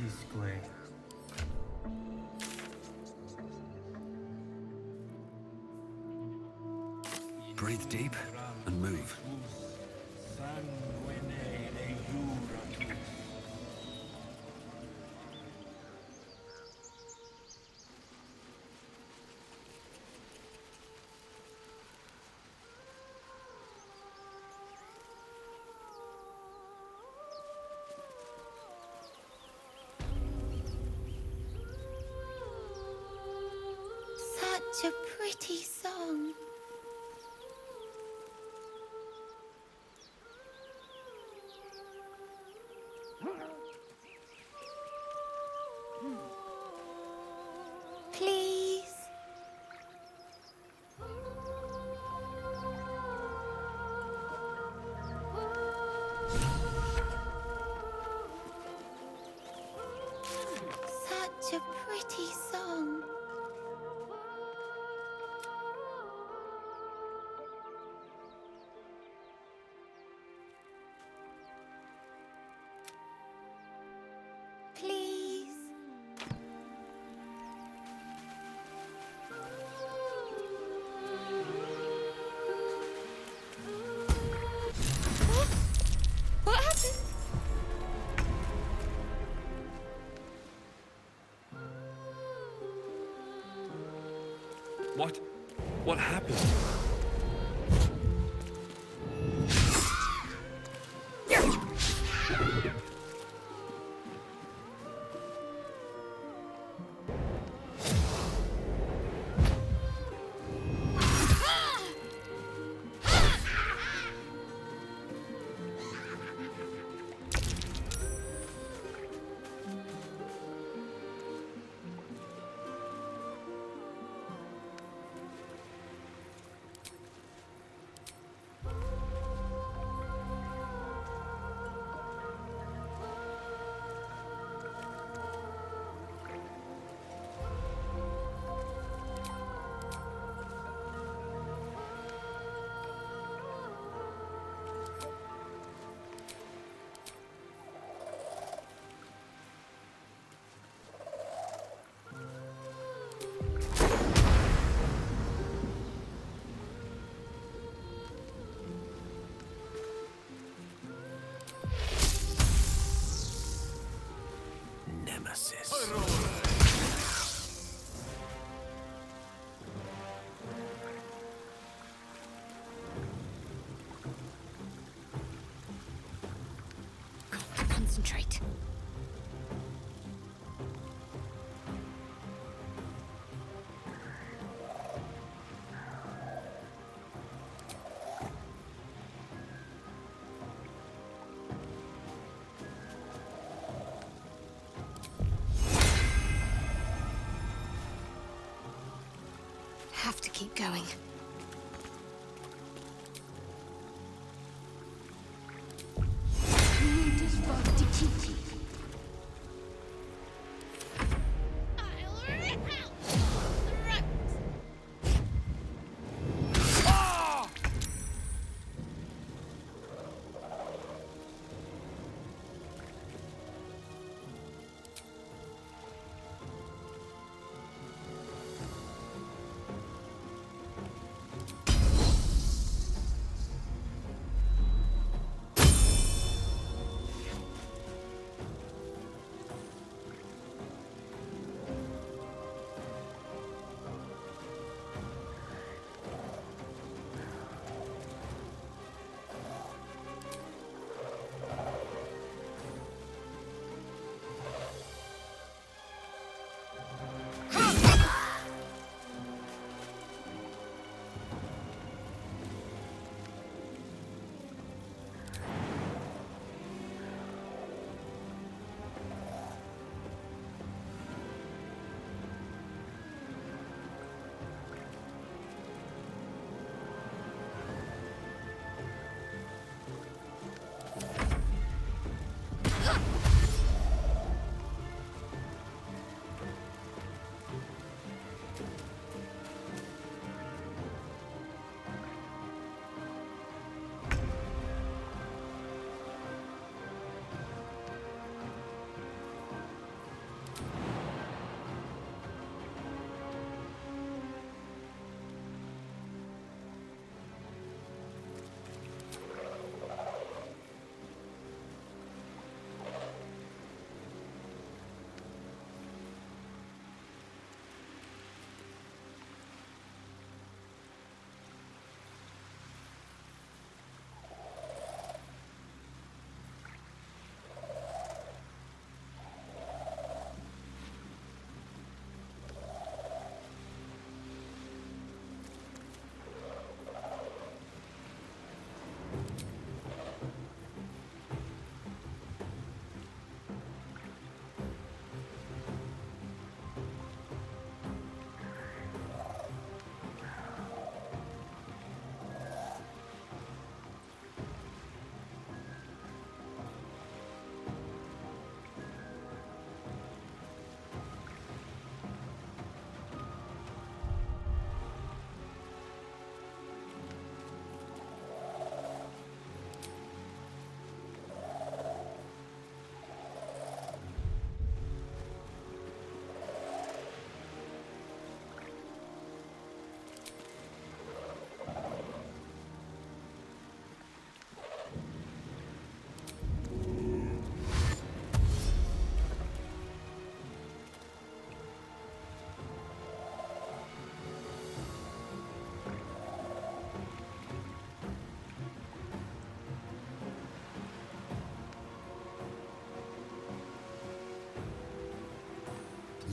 display. Breathe deep and move. Such a pretty song. Please. Such a pretty song. Please. What happened? What? What happened? Nemesis. Concentrate. Have to keep going.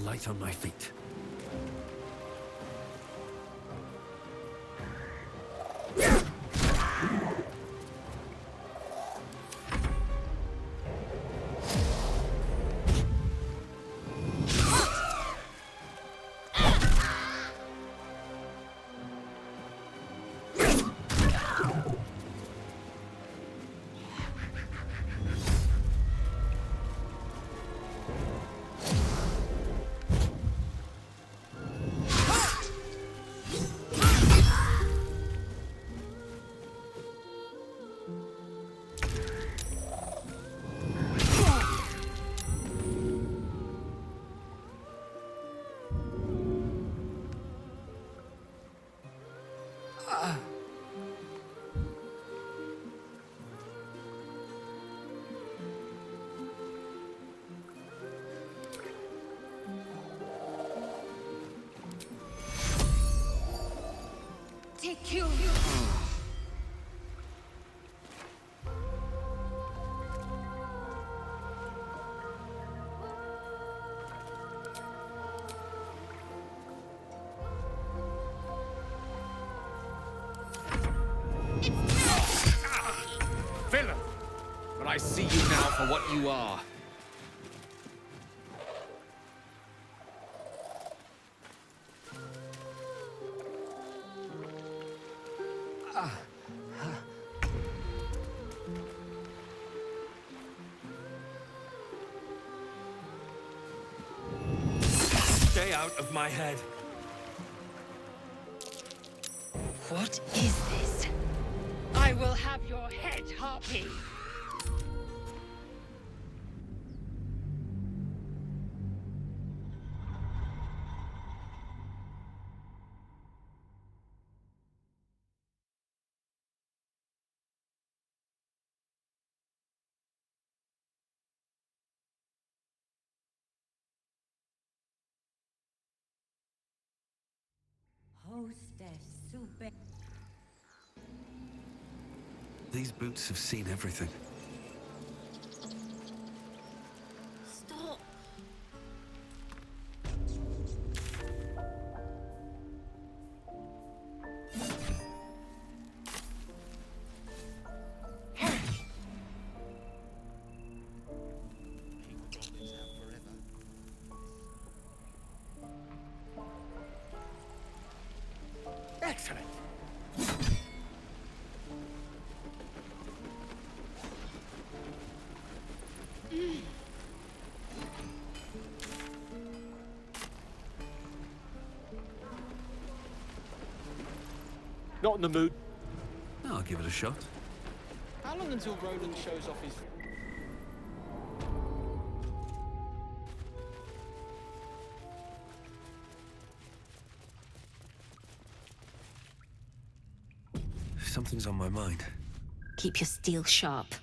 light on my feet. Take you. Villain! But I see you now for what you are. Stay out of my head. What is this? I will have your head, Harpy. These boots have seen everything. Stop. Excellent! Not in the mood. I'll give it a shot. How long until Roland shows off his... Something's on my mind. Keep your steel sharp.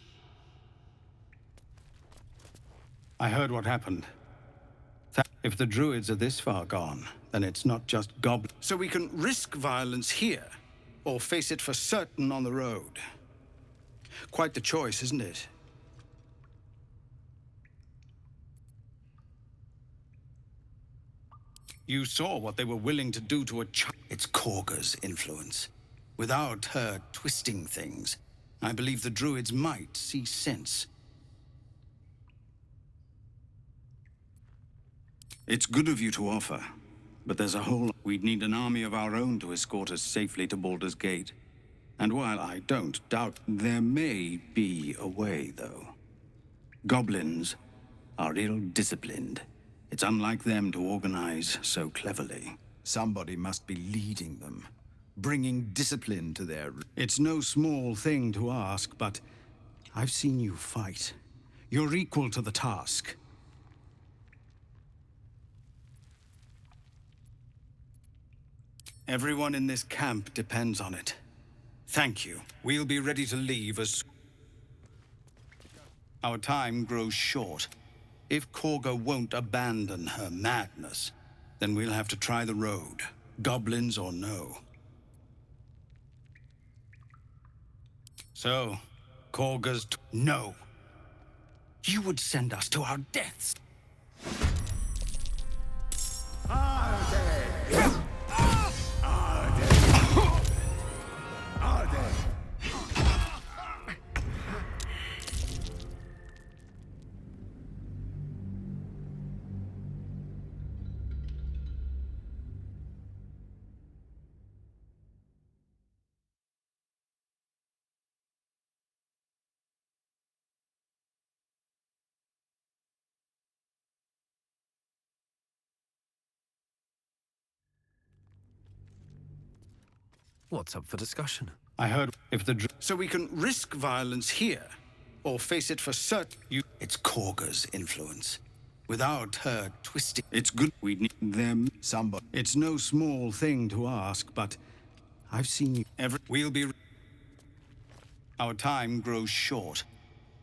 I heard what happened. If the druids are this far gone, then it's not just goblins. So we can risk violence here, or face it for certain on the road. Quite the choice, isn't it? You saw what they were willing to do to a child. It's Korga's influence. Without her twisting things, I believe the druids might see sense. It's good of you to offer, but there's a whole... We'd need an army of our own to escort us safely to Baldur's Gate. And while I don't doubt, there may be a way, though. Goblins are ill-disciplined. It's unlike them to organize so cleverly. Somebody must be leading them, bringing discipline to their... It's no small thing to ask, but I've seen you fight. You're equal to the task. Everyone in this camp depends on it. Thank you. We'll be ready to leave as... Our time grows short. If Korga won't abandon her madness, then we'll have to try the road, goblins or no. So, Korga's... No! You would send us to our deaths! What's up for discussion? I heard if the... So we can risk violence here, or face it for certain. It's Korga's influence. Without her twisting... It's good we need them. Somebody. It's no small thing to ask, but I've seen you We'll be... Our time grows short.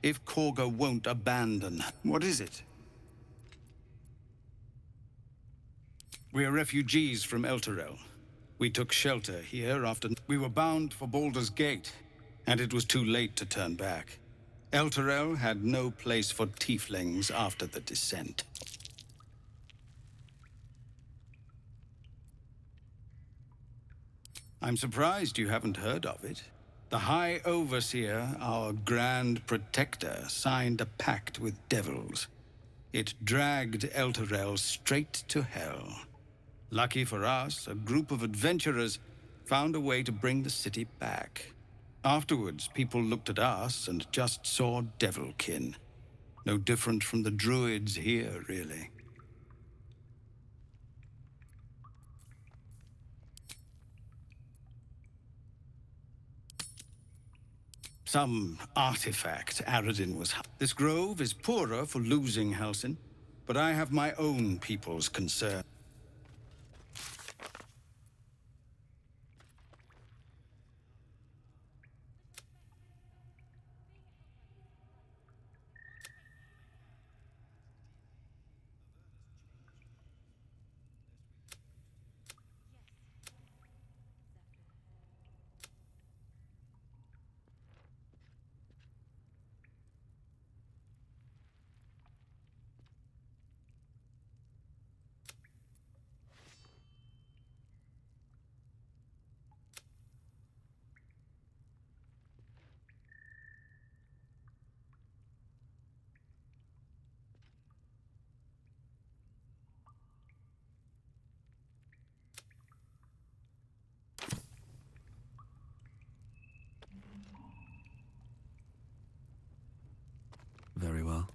If Korga won't abandon... What is it? We're refugees from Elturel. We took shelter here after... We were bound for Baldur's Gate, and it was too late to turn back. Elturel had no place for tieflings after the descent. I'm surprised you haven't heard of it. The High Overseer, our Grand Protector, signed a pact with devils. It dragged Elturel straight to hell. Lucky for us, a group of adventurers found a way to bring the city back. Afterwards, people looked at us and just saw devilkin. No different from the druids here, really. Some artifact Aradin was... This grove is poorer for losing Halsin, but I have my own people's concern. Very well.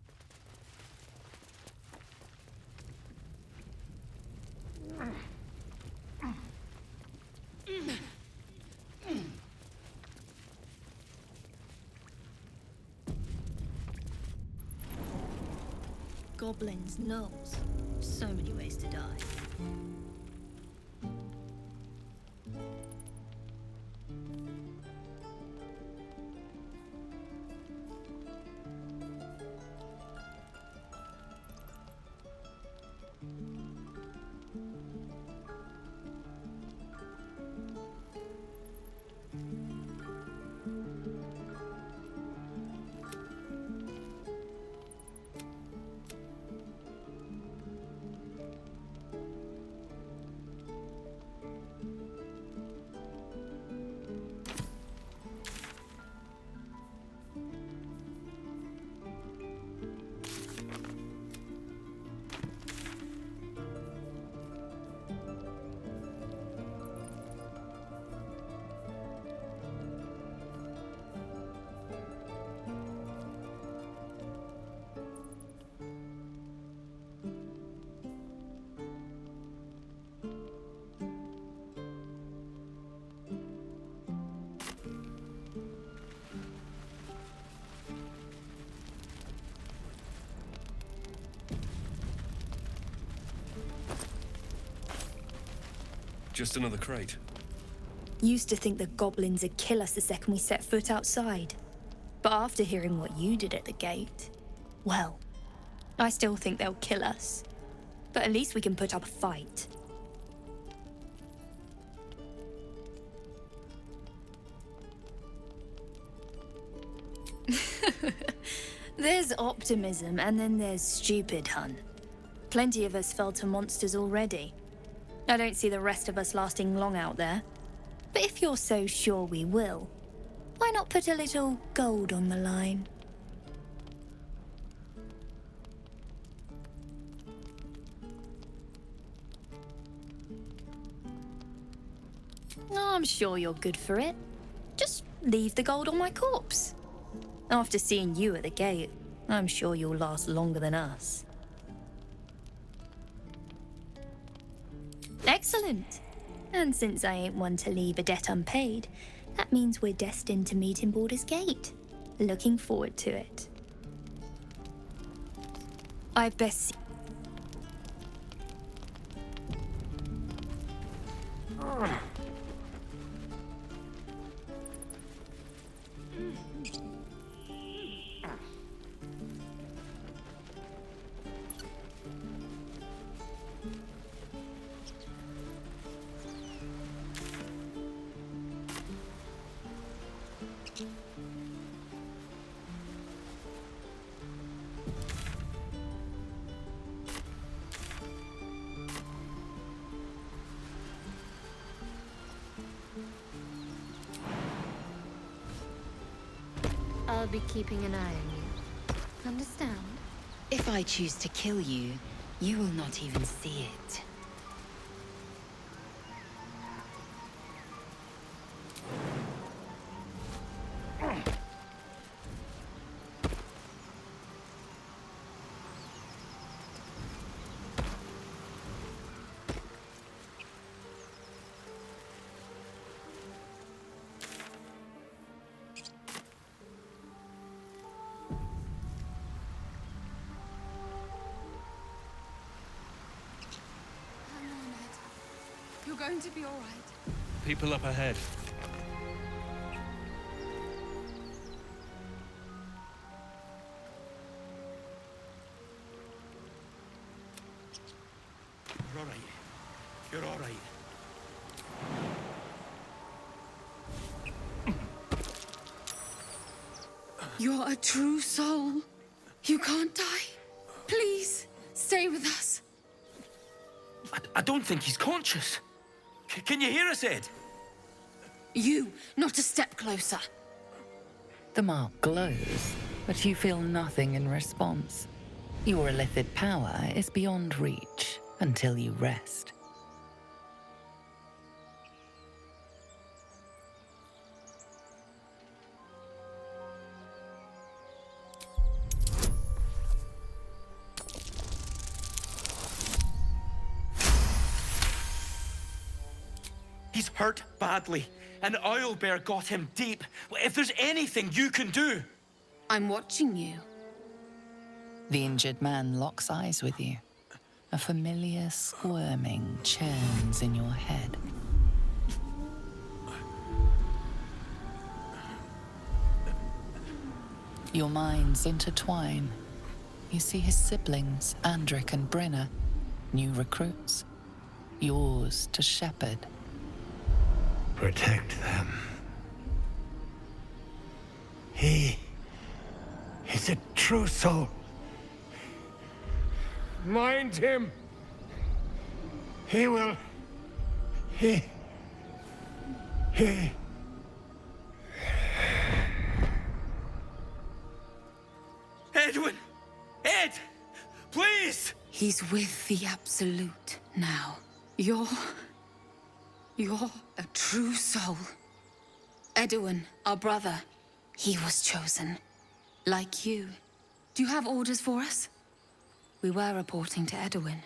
Goblins, gnolls. So many ways to die. Just another crate. Used to think the goblins would kill us the second we set foot outside. But after hearing what you did at the gate, well, I still think they'll kill us. But at least we can put up a fight. There's optimism, and then there's stupid, hun. Plenty of us fell to monsters already. I don't see the rest of us lasting long out there. But if you're so sure we will, why not put a little gold on the line? I'm sure you're good for it. Just leave the gold on my corpse. After seeing you at the gate, I'm sure you'll last longer than us. Excellent. And since I ain't one to leave a debt unpaid, that means we're destined to meet in Baldur's Gate. Looking forward to it. I'd best see. I'll be keeping an eye on you. Understand? If I choose to kill you, you will not even see it. You're going to be all right. People up ahead. You're all right. You're all right. You're a true soul. You can't die. Please, stay with us. I don't think he's conscious. Can you hear us, Ed? You, not a step closer. The mark glows, but you feel nothing in response. Your illithid power is beyond reach until you rest. He's hurt badly. An owlbear got him deep. If there's anything you can do... I'm watching you. The injured man locks eyes with you. A familiar squirming churns in your head. Your minds intertwine. You see his siblings, Andric and Brenna, new recruits. Yours to shepherd. Protect them. He is a true soul. Mind him. He will. He. Edwin! Ed! Please! He's with the Absolute now. You're a true soul. Edwin, our brother, he was chosen. Like you. Do you have orders for us? We were reporting to Edwin.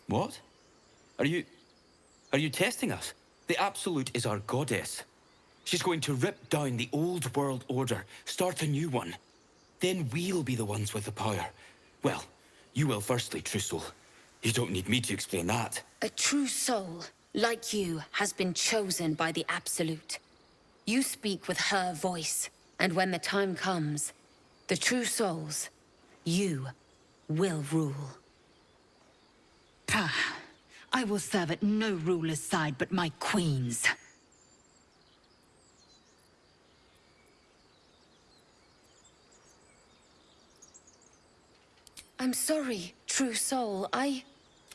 What? Are you testing us? The Absolute is our goddess. She's going to rip down the old world order, start a new one. Then we'll be the ones with the power. Well, you will firstly, true soul. You don't need me to explain that. A true soul, like you, has been chosen by the Absolute. You speak with her voice, and when the time comes, the true souls, you will rule. Pah! I will serve at no ruler's side but my queen's. I'm sorry, true soul.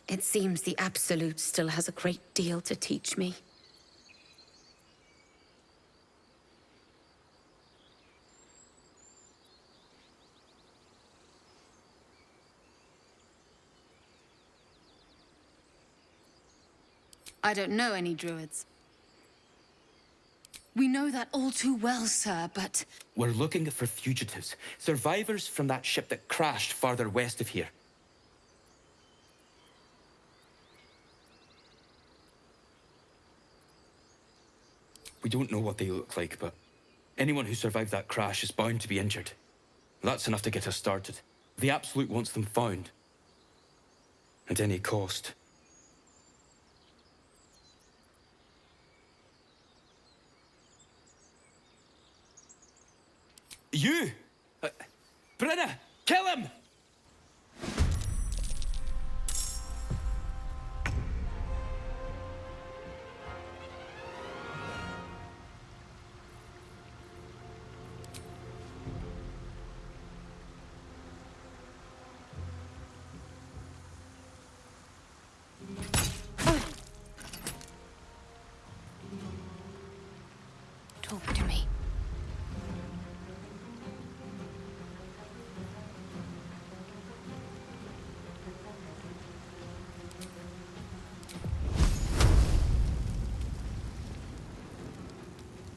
It seems the Absolute still has a great deal to teach me. I don't know any druids. We know that all too well, sir, but... We're looking for fugitives, survivors from that ship that crashed farther west of here. We don't know what they look like, but anyone who survived that crash is bound to be injured. That's enough to get us started. The Absolute wants them found. At any cost. You! Brenna! Kill him! Talk to me.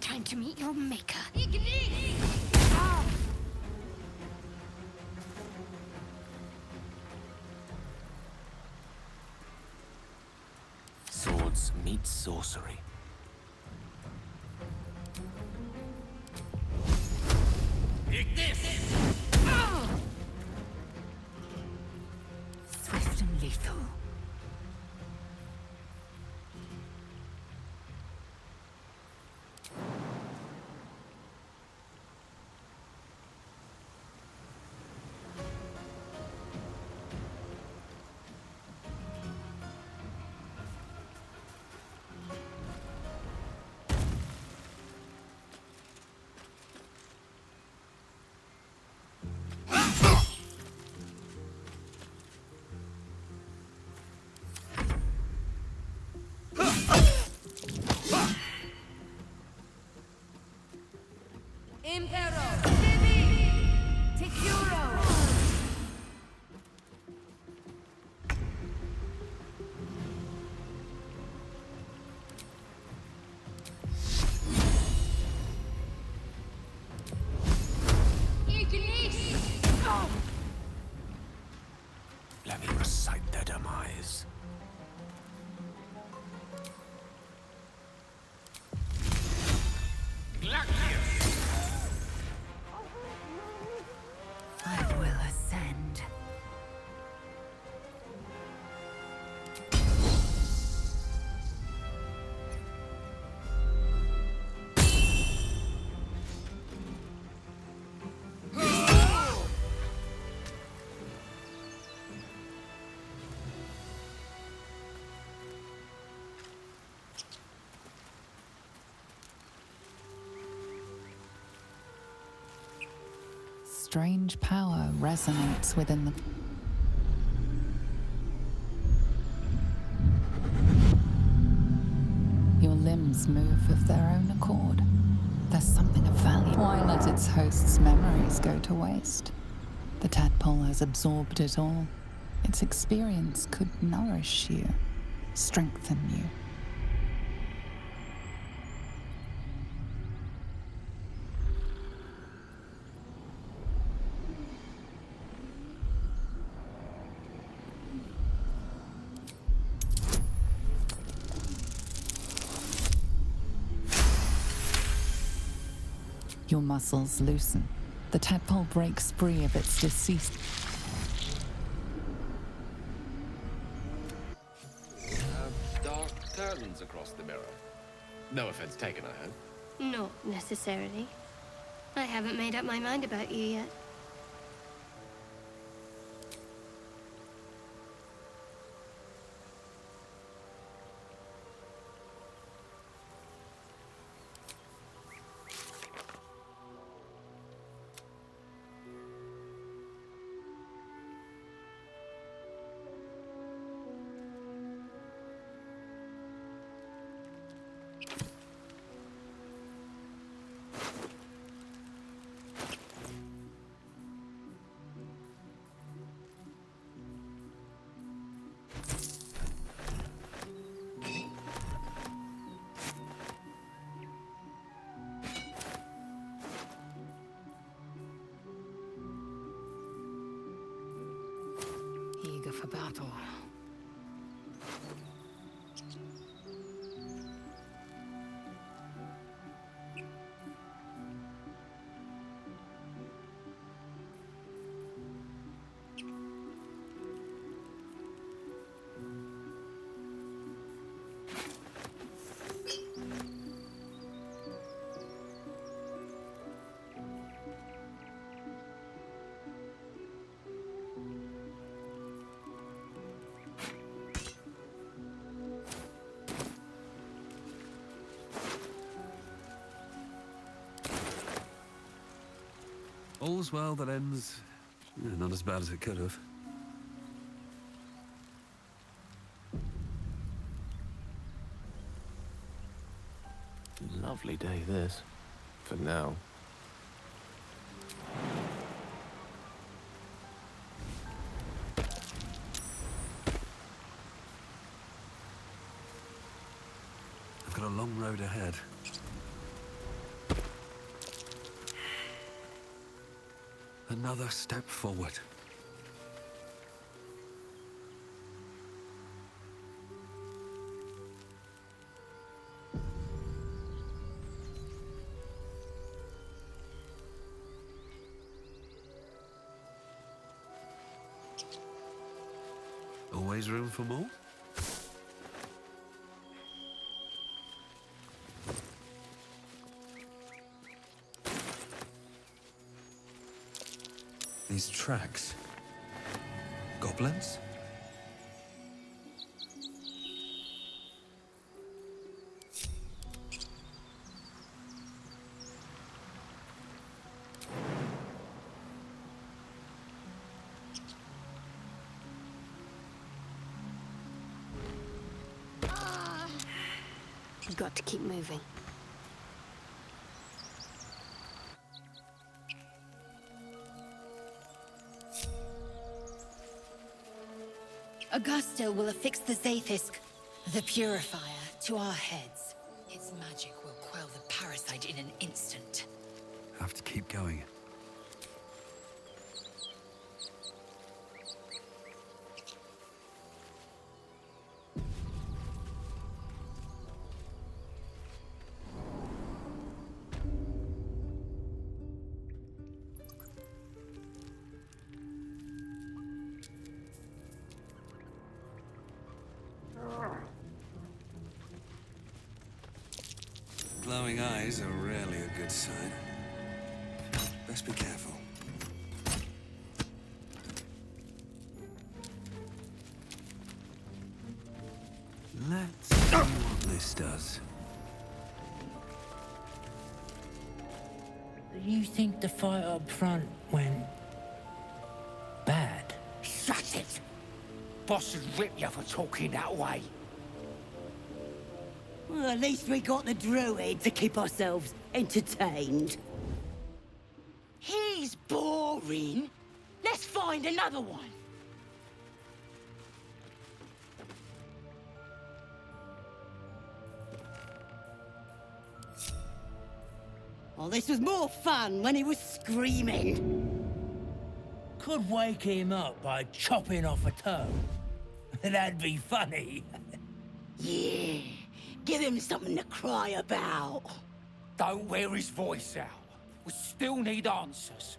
Time to meet your maker. Swords meet sorcery. Swift and lethal. Let me recite their demise. I will ascend. Strange power resonates within the... Your limbs move of their own accord. There's something of value. Why let its host's memories go to waste? The tadpole has absorbed it all. Its experience could nourish you, strengthen you. Your muscles loosen. The tadpole breaks free of its deceased. Dark curtains across the mirror. No offense taken, I hope. Not necessarily. I haven't made up my mind about you yet. eager for battle. All's well that ends... not as bad as it could have. Lovely day, this. For now. I've got a long road ahead. Another step forward. Always room for more? These tracks. Goblins? You've got to keep moving. Augustil will affix the Zaithisk, the Purifier, to our heads. Its magic will quell the parasite in an instant. Have to keep going. Glowing eyes are rarely a good sign. Best be careful. Let's see what this does. You think the fight up front went bad? Shut it! Boss would rip you for talking that way. Well, at least we got the druid to keep ourselves entertained. He's boring. Let's find another one. Oh, this was more fun when he was screaming. Could wake him up by chopping off a toe. That'd be funny. Yeah, give him something to cry about. Don't wear his voice out. We still need answers.